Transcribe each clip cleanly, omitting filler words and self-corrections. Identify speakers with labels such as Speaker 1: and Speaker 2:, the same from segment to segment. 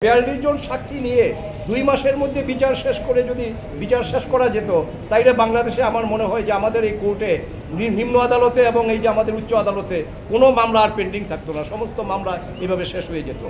Speaker 1: 42 জন সাক্ষী নিয়ে 2 মাসের মধ্যে বিচার শেষ করা যেত, তাইলে বাংলাদেশে আমার মনে হয় যে আমাদের এই কোর্টে, নিম্ন আদালতে এবং এই যে আমাদের উচ্চ আদালতে কোনো মামলা আর পেন্ডিং থাকতো না, সমস্ত মামলা এভাবে শেষ হয়ে যেত।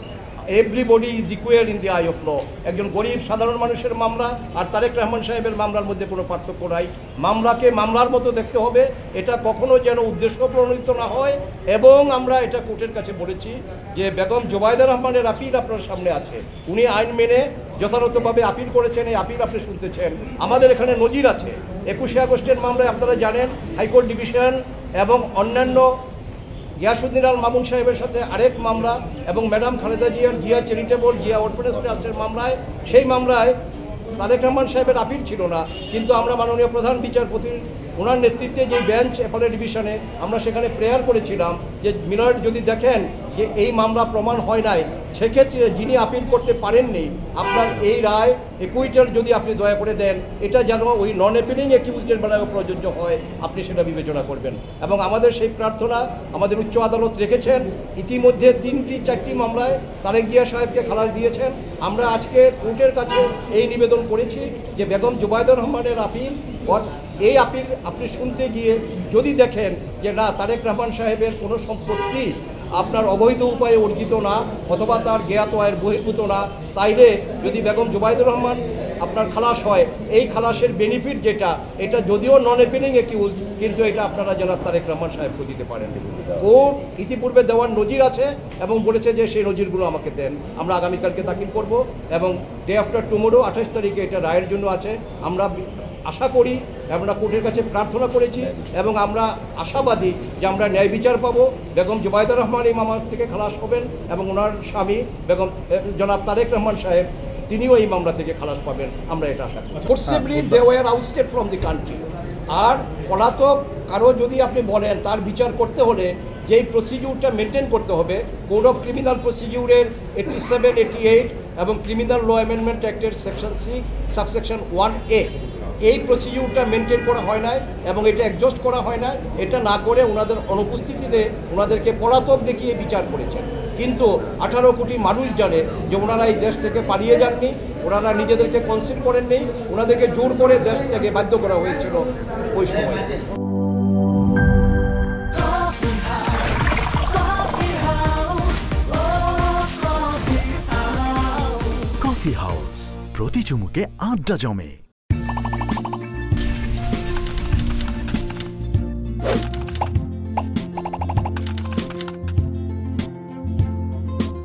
Speaker 1: Everybody is equal in the eye of law. একজন গরিব সাধারণ মানুষের মামলা আর তারেক রহমান সাহেবের মামলার মধ্যে কোনো পার্থক্য নাই। মামলাকে মামলার মতো দেখতে হবে, এটা কখনো যেন উদ্দেশ্য প্রণোদিত না হয়। এবং আমরা এটা কোর্টের কাছে বলেছি যে বেগম জোবায়দা রহমানের আপিল আপনার সামনে আছে, উনি আইন মেনে যথাযথভাবে আপিল করেছেন, এই আপিল আপনি শুনতেছেন। আমাদের এখানে নজির আছে, 21শে আগস্টের মামলায় আপনারা জানেন হাইকোর্ট ডিভিশন এবং অন্যান্য গিয়াসউদ্দিন আল মামুন সাহেবের সাথে আরেক মামলা এবং madam Khaleda Zia charitable Zia orphanage ট্রাস্টের মামলায়, সেই মামলায় তারেক রহমান সাহেবের আপিল ছিল না, কিন্তু আমরা মাননীয় প্রধান বিচারপতির ওনার নেতৃত্বে যে বেঞ্চ অ্যাপেলেট ডিভিশনে আমরা সেখানে প্রেয়ার করেছিলাম যে মিলর্ড যদি দেখেন যে এই মামলা প্রমাণ হয় নাই, সেক্ষেত্রে যিনি আপিল করতে পারেননি আপনার এই রায় একুইটার যদি আপনি দয়া করে দেন, এটা যেন ওই নন অ্যাপিলিং অ্যাকিউজডের বেলায় প্রযোজ্য হয়, আপনি সেটা বিবেচনা করবেন। এবং আমাদের সেই প্রার্থনা আমাদের উচ্চ আদালত রেখেছেন। ইতিমধ্যে 3-4টি মামলায় তারেক জিয়া সাহেবকে খালাস দিয়েছেন। আমরা আজকে কোর্টের কাছে এই নিবেদন করেছি যে বেগম জোবায়দা রহমানের আপিল, এই আপিল আপনি শুনতে গিয়ে যদি দেখেন যে না তারেক রহমান সাহেবের কোনো সম্পত্তি আপনার অবৈধ উপায়ে অর্জিত না অথবা তার জ্ঞাত আয়ের বহির্ভূত না, তাইলে যদি বেগম জোবায়দুর রহমান আপনার খালাস হয়, এই খালাসের বেনিফিট যেটা, এটা যদিও নন অ্যাপিলিং অ্যাকিউজ, কিন্তু এটা আপনারা জনাব তারেক রহমান সাহেবকে দিতে পারেন। ও ইতিপূর্বে দেওয়ার নজির আছে এবং বলেছে যে সেই নজিরগুলো আমাকে দেন। আমরা আগামীকালকে দাখিল করব এবং ডে আফটার টুমোরো 28 তারিখে এটা রায়ের জন্য আছে। আমরা আশা করি, আমরা কোর্টের কাছে প্রার্থনা করেছি এবং আমরা আশাবাদী যে আমরা ন্যায় বিচার পাবো। বেগম জোবায়দা রহমান এই মামলা থেকে খালাস হবেন এবং ওনার স্বামী বেগম জনাব তারেক রহমান সাহেব তিনিও এই মামলা থেকে খালাস পাবেন, আমরা এটা আশা করি। Forcibly they were ousted from the country. আর পলাতক কারো যদি আপনি বলেন তার বিচার করতে হলে যেই প্রসিডিউরটা মেনটেন করতে হবে, কোড অফ ক্রিমিনাল প্রসিডিউরের 87, 88 এবং ক্রিমিনাল ল অ্যামেন্ডমেন্ট অ্যাক্টের সেকশন 6 সাবসেকশন 1A, এই প্রসিডিউরটা মেনটেন করা হয় না এবং এটা অ্যাডজাস্ট করা হয় না। এটা না করে ওনাদের অনুপস্থিতিতে ওনাদেরকে পলাতক দেখিয়ে বিচার করেছেন। কিন্তু 18 কোটি মানুষ জানে যে ওনারা এই দেশ থেকে পালিয়ে যাননি, ওনারা নিজেদেরকে কনসিল করেননি, ওনাদেরকে জোর করে দেশ থেকে বাধ্য করা হয়েছিল ওই সময়।
Speaker 2: কফি হাউস, প্রতি চুমুকে আড্ডা জমে।